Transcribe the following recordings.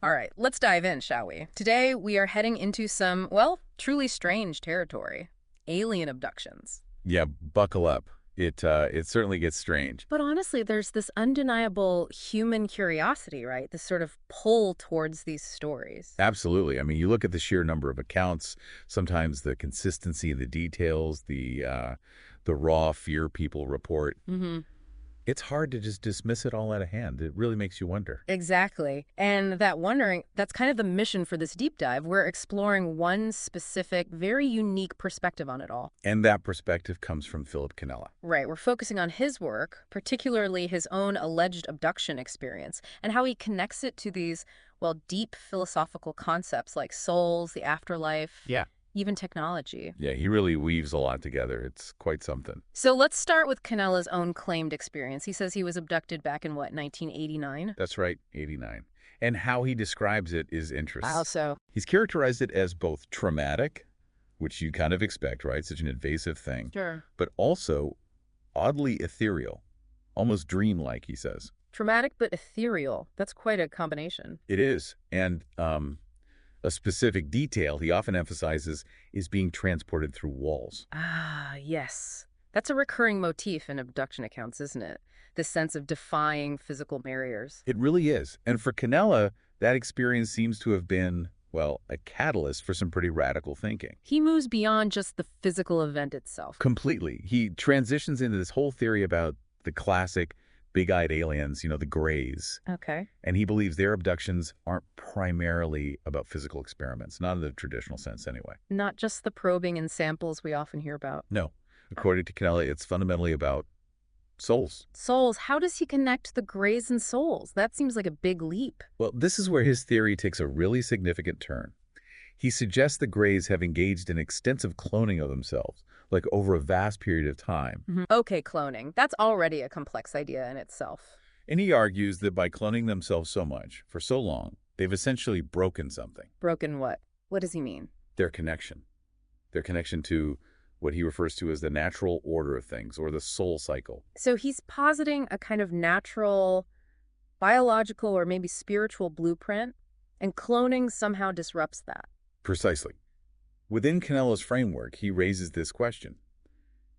All right, let's dive in, shall we? Today, we are heading into some, well, truly strange territory. Alien abductions. Yeah, buckle up. It certainly gets strange. But honestly, there's this undeniable human curiosity, right? This sort of pull towards these stories. Absolutely. I mean, you look at the sheer number of accounts, sometimes the consistency of the details, the raw fear people report. Mm-hmm. It's hard to just dismiss it all out of hand. It really makes you wonder. Exactly. And that wondering, that's kind of the mission for this deep dive. We're exploring one specific, very unique perspective on it all. And that perspective comes from Philip Canella. Right, we're focusing on his work, particularly his own alleged abduction experience, and how he connects it to these, well, deep philosophical concepts like souls, the afterlife, Yeah. even technology. Yeah, he really weaves a lot together. It's quite something. So let's start with Canella's own claimed experience. He says he was abducted back in, what, 1989? That's right, 89. And how he describes it is Wow, interesting. so, He's characterized it as both traumatic, which you kind of expect, right? Such an invasive thing, sure. but also oddly ethereal, almost dreamlike, he says. Traumatic but ethereal. That's quite a combination. It is. And a specific detail he often emphasizes is being transported through walls. Ah, yes. That's a recurring motif in abduction accounts, isn't it? This sense of defying physical barriers. It really is. And for Canella, that experience seems to have been, well, a catalyst for some pretty radical thinking. He moves beyond just the physical event itself. Completely. He transitions into this whole theory about the classic big-eyed aliens, the Greys. Okay. And he believes their abductions aren't primarily about physical experiments, not in the traditional sense anyway. Not just the probing and samples we often hear about. No. According to Canella, it's fundamentally about souls. Souls, how does he connect the Greys and souls? That seems like a big leap. Well, this is where his theory takes a really significant turn. He suggests the Greys have engaged in extensive cloning of themselves, like over a vast period of time. Okay, cloning. That's already a complex idea in itself. And he argues that by cloning themselves so much, for so long, they've essentially broken something. Broken what? What does he mean? Their connection. Their connection to what he refers to as the natural order of things, or the soul cycle. So he's positing a kind of natural, biological, or maybe spiritual blueprint, and cloning somehow disrupts that. Precisely. Within Canella's framework, he raises this question.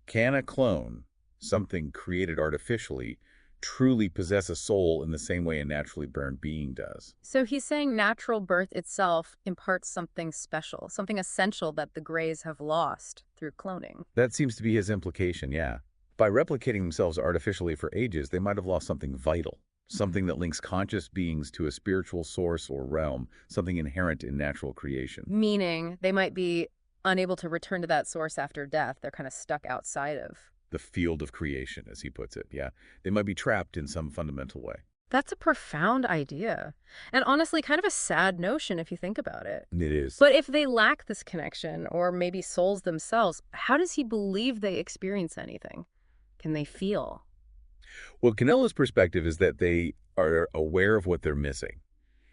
Can a clone, something created artificially, truly possess a soul in the same way a naturally born being does? So he's saying natural birth itself imparts something special, something essential that the Greys have lost through cloning. That seems to be his implication, yeah. By replicating themselves artificially for ages, they might have lost something vital, something that links conscious beings to a spiritual source or realm, something inherent in natural creation. Meaning they might be unable to return to that source after death. They're kind of stuck outside of. The field of creation, as he puts it, yeah. They might be trapped in some fundamental way. That's a profound idea. And honestly, kind of a sad notion if you think about it. It is. But if they lack this connection, or maybe souls themselves, how does he believe they experience anything? Can they feel? Well, Canella's perspective is that they are aware of what they're missing.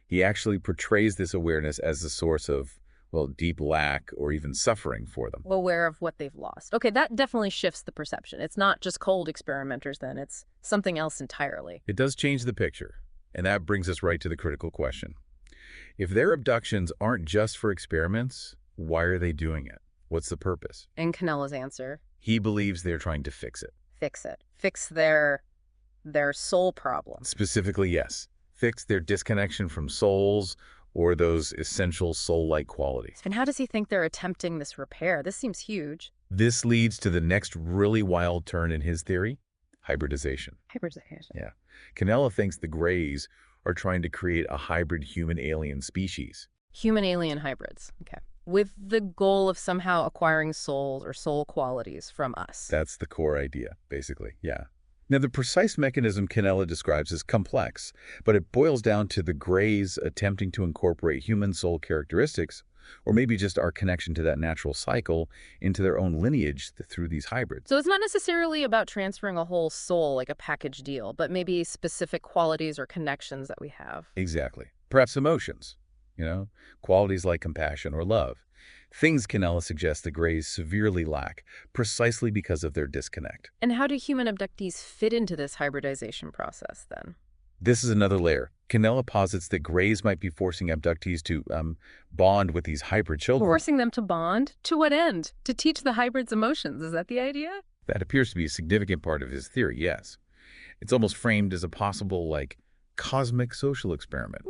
He actually portrays this awareness as the source of, well, deep lack or even suffering for them. Aware of what they've lost. Okay, that definitely shifts the perception. It's not just cold experimenters then, it's something else entirely. It does change the picture, and that brings us right to the critical question. If their abductions aren't just for experiments, why are they doing it? What's the purpose? And Canella's answer, He believes they're trying to fix it. fix it. Fix their soul problem. Specifically, yes. Fix their disconnection from souls or those essential soul-like qualities. And how does he think they're attempting this repair? This seems huge. This leads to the next really wild turn in his theory, hybridization. Hybridization. Yeah. Canella thinks the Greys are trying to create a hybrid human-alien species. Human-alien hybrids. Okay. With the goal of somehow acquiring souls or soul qualities from us. That's the core idea, basically, yeah. Now, the precise mechanism Canella describes is complex, but it boils down to the Greys attempting to incorporate human soul characteristics, or maybe just our connection to that natural cycle, into their own lineage through these hybrids. So it's not necessarily about transferring a whole soul like a package deal, but maybe specific qualities or connections that we have. Exactly. Perhaps emotions, qualities like compassion or love. Things Canella suggests the Greys severely lack, precisely because of their disconnect. And how do human abductees fit into this hybridization process then? This is another layer. Canella posits that Greys might be forcing abductees to bond with these hybrid children. Forcing them to bond? To what end? To teach the hybrids emotions, is that the idea? That appears to be a significant part of his theory, yes. It's almost framed as a possible, cosmic social experiment,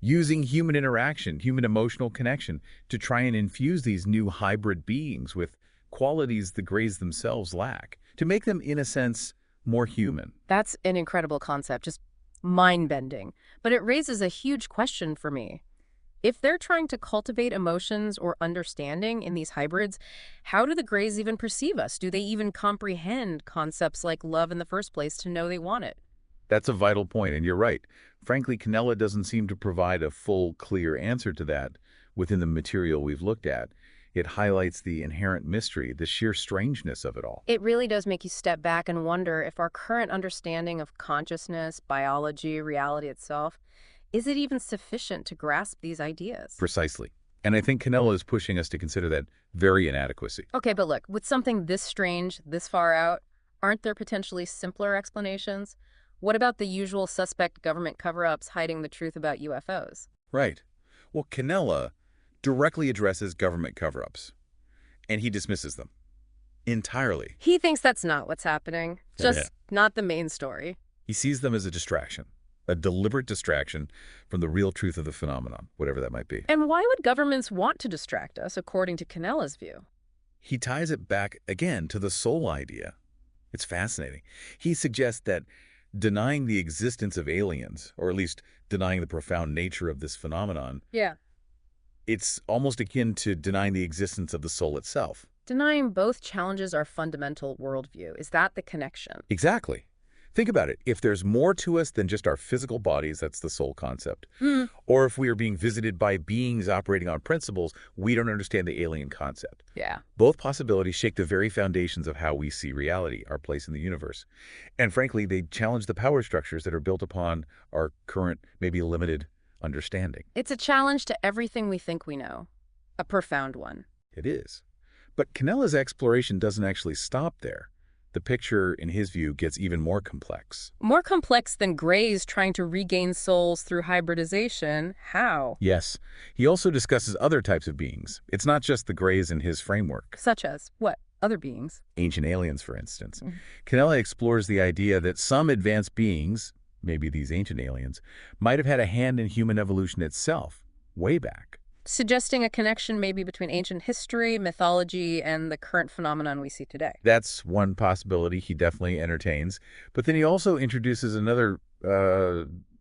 using human interaction, human emotional connection, to try and infuse these new hybrid beings with qualities the Greys themselves lack, to make them, in a sense, more human. That's an incredible concept, just mind-bending. But it raises a huge question for me. If they're trying to cultivate emotions or understanding in these hybrids, how do the Greys even perceive us? Do they even comprehend concepts like love in the first place to know they want it? That's a vital point, and you're right. Frankly, Canella doesn't seem to provide a full, clear answer to that within the material we've looked at. It highlights the inherent mystery, the sheer strangeness of it all. It really does make you step back and wonder if our current understanding of consciousness, biology, reality itself, is it even sufficient to grasp these ideas? Precisely. And I think Canella is pushing us to consider that very inadequacy. Okay, but look, with something this strange, this far out, aren't there potentially simpler explanations? What about the usual suspect government cover-ups hiding the truth about UFOs? Right. Well, Canella directly addresses government cover-ups, and he dismisses them entirely. He thinks that's not what's happening, just not the main story. He sees them as a distraction, a deliberate distraction from the real truth of the phenomenon, whatever that might be. And why would governments want to distract us, according to Canella's view? He ties it back again to the soul idea. It's fascinating. He suggests that denying the existence of aliens, or at least denying the profound nature of this phenomenon, Yeah. it's almost akin to denying the existence of the soul itself. Denying both challenges our fundamental worldview. Is that the connection? Exactly. Think about it. If there's more to us than just our physical bodies, that's the soul concept. Or if we are being visited by beings operating on principles, we don't understand the alien concept. Yeah. Both possibilities shake the very foundations of how we see reality, our place in the universe. And frankly, they challenge the power structures that are built upon our current, maybe limited understanding. It's a challenge to everything we think we know. A profound one. It is. But Canella's exploration doesn't actually stop there. The picture, in his view, gets even more complex. More complex than Greys trying to regain souls through hybridization. How? Yes. He also discusses other types of beings. It's not just the Greys in his framework. Such as what? Other beings? Ancient aliens, for instance. Canella explores the idea that some advanced beings, maybe these ancient aliens, might have had a hand in human evolution itself, way back. Suggesting a connection maybe between ancient history, mythology, and the current phenomenon we see today. That's one possibility he definitely entertains. But then he also introduces another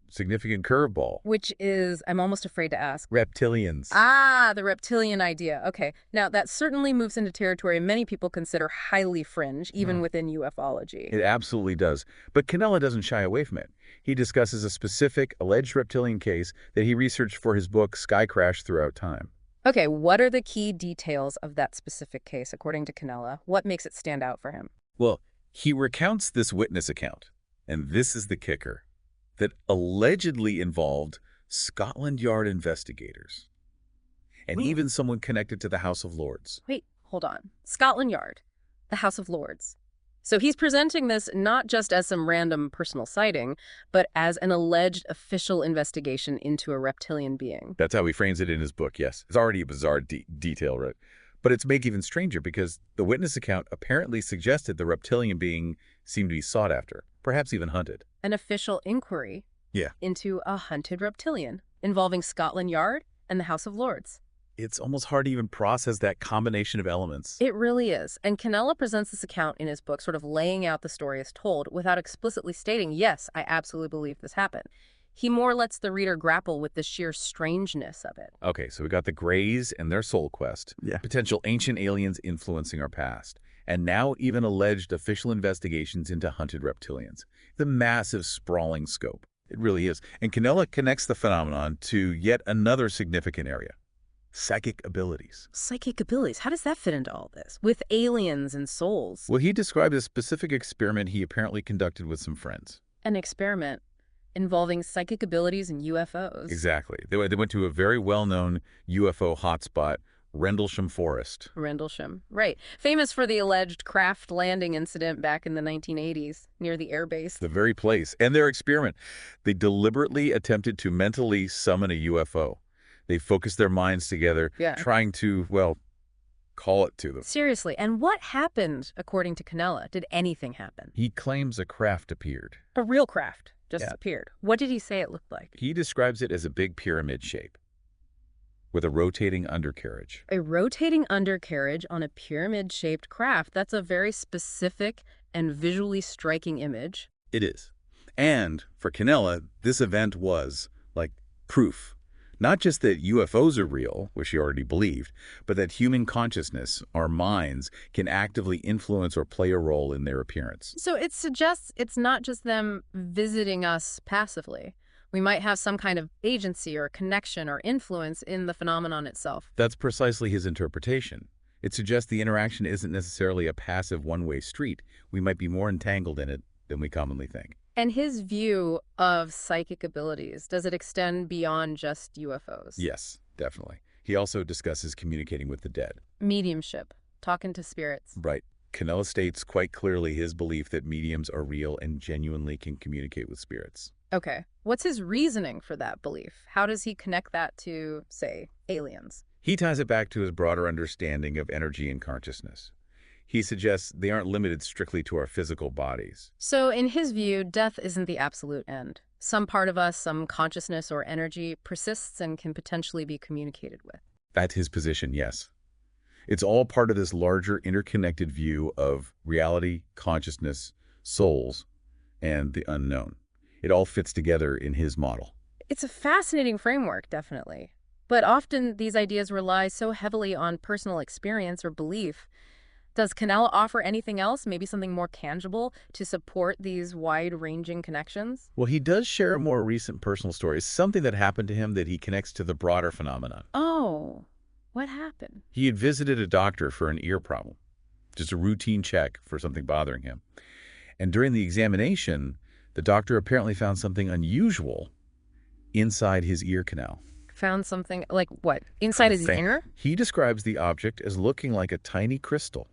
significant curveball. Which is, I'm almost afraid to ask. Reptilians. Ah, the reptilian idea. Okay. Now, that certainly moves into territory many people consider highly fringe, even within ufology. It absolutely does. But Canella doesn't shy away from it. He discusses a specific alleged reptilian case that he researched for his book, Sky Crash Throughout Time. Okay, what are the key details of that specific case, according to Canella? What makes it stand out for him? Well, he recounts this witness account, and this is the kicker, that allegedly involved Scotland Yard investigators and even someone connected to the House of Lords. Wait, hold on. Scotland Yard, the House of Lords. So he's presenting this not just as some random personal sighting, but as an alleged official investigation into a reptilian being. That's how he frames it in his book, yes. It's already a bizarre detail, right? But it's make even stranger because the witness account apparently suggested the reptilian being seemed to be sought after, perhaps even hunted. An official inquiry into a hunted reptilian involving Scotland Yard and the House of Lords. It's almost hard to even process that combination of elements. It really is. And Canella presents this account in his book sort of laying out the story as told without explicitly stating, yes, I absolutely believe this happened. He more lets the reader grapple with the sheer strangeness of it. Okay, so we got the Greys and their soul quest, potential ancient aliens influencing our past, and now even alleged official investigations into hunted reptilians. The massive, sprawling scope. It really is. And Canella connects the phenomenon to yet another significant area. Psychic abilities. Psychic abilities? How does that fit into all this? With aliens and souls? Well, he described a specific experiment he apparently conducted with some friends. An experiment involving psychic abilities and UFOs. Exactly. They went to a very well-known UFO hotspot Rendlesham Forest. Rendlesham. Right. Famous for the alleged craft landing incident back in the 1980s near the airbase. The very place. And their experiment. They deliberately attempted to mentally summon a UFO. They focused their minds together, Yeah. trying to, well, call it to them. Seriously. And what happened, according to Canella? Did anything happen? He claims a craft appeared. A real craft just Yeah. appeared. What did he say it looked like? He describes it as a big pyramid shape with a rotating undercarriage. A rotating undercarriage on a pyramid-shaped craft. That's a very specific and visually striking image. It is. And for Canella, this event was, like, proof. Not just that UFOs are real, which he already believed, but that human consciousness, our minds, can actively influence or play a role in their appearance. So it suggests it's not just them visiting us passively. We might have some kind of agency or connection or influence in the phenomenon itself. That's precisely his interpretation. It suggests the interaction isn't necessarily a passive one-way street. We might be more entangled in it than we commonly think. And his view of psychic abilities, does it extend beyond just UFOs? Yes, definitely. He also discusses communicating with the dead. Mediumship, talking to spirits. Right. Canella states quite clearly his belief that mediums are real and genuinely can communicate with spirits. Okay. What's his reasoning for that belief? How does he connect that to, say, aliens? He ties it back to his broader understanding of energy and consciousness. He suggests they aren't limited strictly to our physical bodies. So in his view, death isn't the absolute end. Some part of us, some consciousness or energy, persists and can potentially be communicated with. That's his position, yes. It's all part of this larger interconnected view of reality, consciousness, souls, and the unknown. It all fits together in his model. It's a fascinating framework, definitely. But often these ideas rely so heavily on personal experience or belief. Does Canella offer anything else, maybe something more tangible, to support these wide-ranging connections? Well, he does share a more recent personal story, something that happened to him that he connects to the broader phenomenon. Oh, what happened? He had visited a doctor for an ear problem, just a routine check for something bothering him. And during the examination, the doctor apparently found something unusual inside his ear canal. Found something, like what? Inside his ear? He describes the object as looking like a tiny crystal,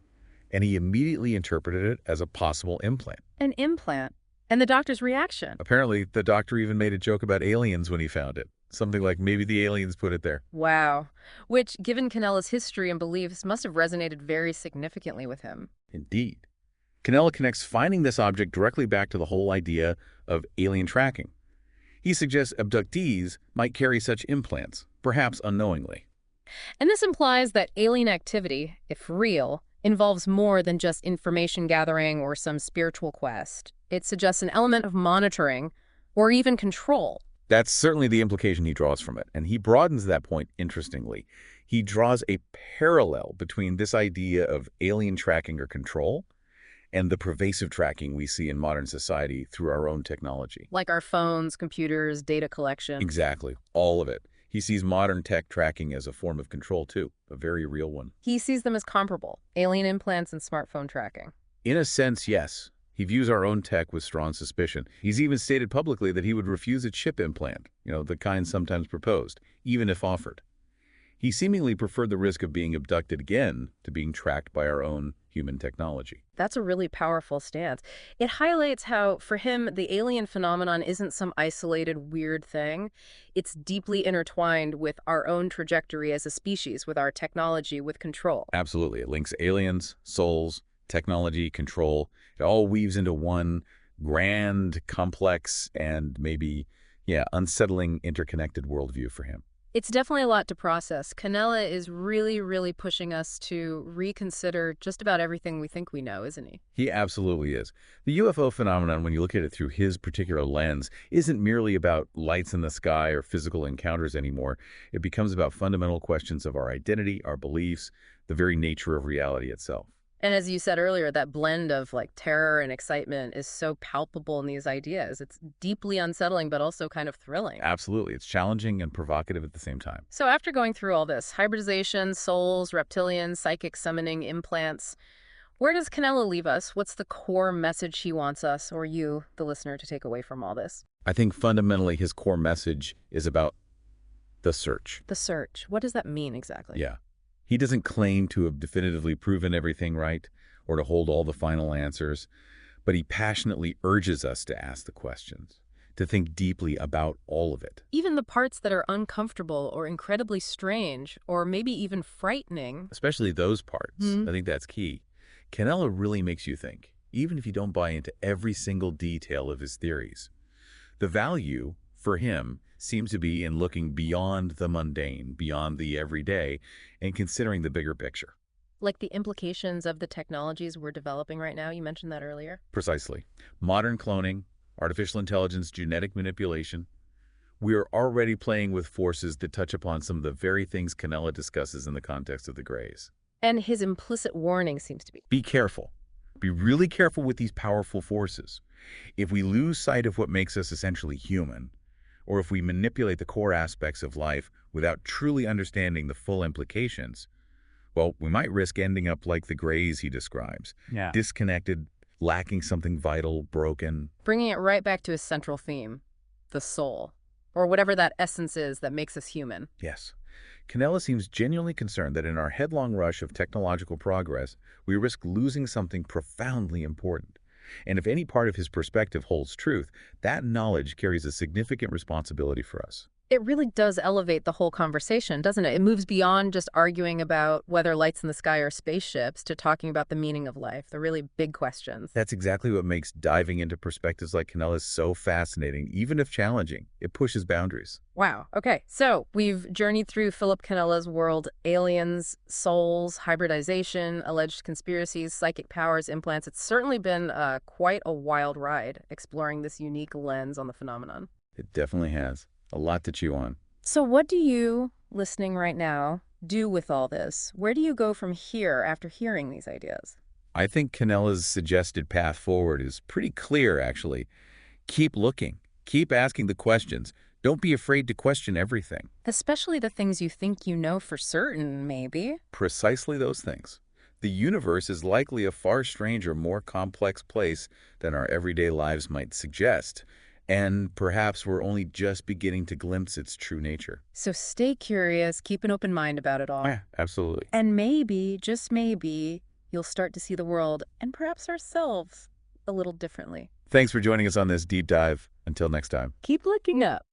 and he immediately interpreted it as a possible implant. An implant. And the doctor's reaction? Apparently, the doctor even made a joke about aliens when he found it. Something like maybe the aliens put it there. Wow. Which, given Canella's history and beliefs, must have resonated very significantly with him. Indeed. Canella connects finding this object directly back to the whole idea of alien tracking. He suggests abductees might carry such implants, perhaps unknowingly. And this implies that alien activity, if real, involves more than just information gathering or some spiritual quest. It suggests an element of monitoring or even control. That's certainly the implication he draws from it, and he broadens that point interestingly. He draws a parallel between this idea of alien tracking or control and the pervasive tracking we see in modern society through our own technology. Like our phones, computers, data collection. Exactly. All of it. He sees modern tech tracking as a form of control, too. A very real one. He sees them as comparable, alien implants and smartphone tracking. In a sense, yes. He views our own tech with strong suspicion. He's even stated publicly that he would refuse a chip implant, the kind sometimes proposed, even if offered. He seemingly preferred the risk of being abducted again to being tracked by our own human technology. That's a really powerful stance. It highlights how, for him, the alien phenomenon isn't some isolated, weird thing. It's deeply intertwined with our own trajectory as a species, with our technology, with control. Absolutely. It links aliens, souls, technology, control. It all weaves into one grand, complex, and maybe, unsettling interconnected worldview for him. It's definitely a lot to process. Canella is really, really pushing us to reconsider just about everything we think we know, isn't he? He absolutely is. The UFO phenomenon, when you look at it through his particular lens, isn't merely about lights in the sky or physical encounters anymore. It becomes about fundamental questions of our identity, our beliefs, the very nature of reality itself. And as you said earlier, that blend of terror and excitement is so palpable in these ideas. It's deeply unsettling, but also kind of thrilling. Absolutely. It's challenging and provocative at the same time. So after going through all this, hybridization, souls, reptilians, psychic summoning, implants, where does Canella leave us? What's the core message he wants us, or you, the listener, to take away from all this? I think fundamentally his core message is about the search. The search. What does that mean exactly? Yeah. He doesn't claim to have definitively proven everything right or to hold all the final answers, but he passionately urges us to ask the questions, to think deeply about all of it. Even the parts that are uncomfortable or incredibly strange, or maybe even frightening. Especially those parts. I think that's key. Canella really makes you think, even if you don't buy into every single detail of his theories. The value, for him, seems to be in looking beyond the mundane, beyond the everyday, and considering the bigger picture. Like the implications of the technologies we're developing right now, you mentioned that earlier. Precisely. Modern cloning, artificial intelligence, genetic manipulation. We are already playing with forces that touch upon some of the very things Canella discusses in the context of the Greys. And his implicit warning seems to be, Be careful. Be really careful with these powerful forces. If we lose sight of what makes us essentially human, or if we manipulate the core aspects of life without truly understanding the full implications, well, we might risk ending up like the Greys he describes. Yeah. Disconnected, lacking something vital, broken. bringing it right back to his central theme, the soul, or whatever that essence is that makes us human. Yes. Canella seems genuinely concerned that in our headlong rush of technological progress, we risk losing something profoundly important. And if any part of his perspective holds truth, that knowledge carries a significant responsibility for us. It really does elevate the whole conversation, doesn't it? It moves beyond just arguing about whether lights in the sky are spaceships to talking about the meaning of life, the really big questions. That's exactly what makes diving into perspectives like Canella's so fascinating, even if challenging. It pushes boundaries. Wow. Okay. So we've journeyed through Philip Canella's world: aliens, souls, hybridization, alleged conspiracies, psychic powers, implants. It's certainly been quite a wild ride exploring this unique lens on the phenomenon. It definitely has. A lot to chew on. So what do you, listening right now, do with all this? Where do you go from here after hearing these ideas? I think Canella's suggested path forward is pretty clear, actually. Keep looking. Keep asking the questions. Don't be afraid to question everything. Especially the things you think you know for certain, maybe. Precisely those things. The universe is likely a far stranger, more complex place than our everyday lives might suggest. And perhaps we're only just beginning to glimpse its true nature. So stay curious, keep an open mind about it all. Yeah, absolutely. And maybe, just maybe, you'll start to see the world, and perhaps ourselves, a little differently. Thanks for joining us on this deep dive. Until next time. Keep looking up.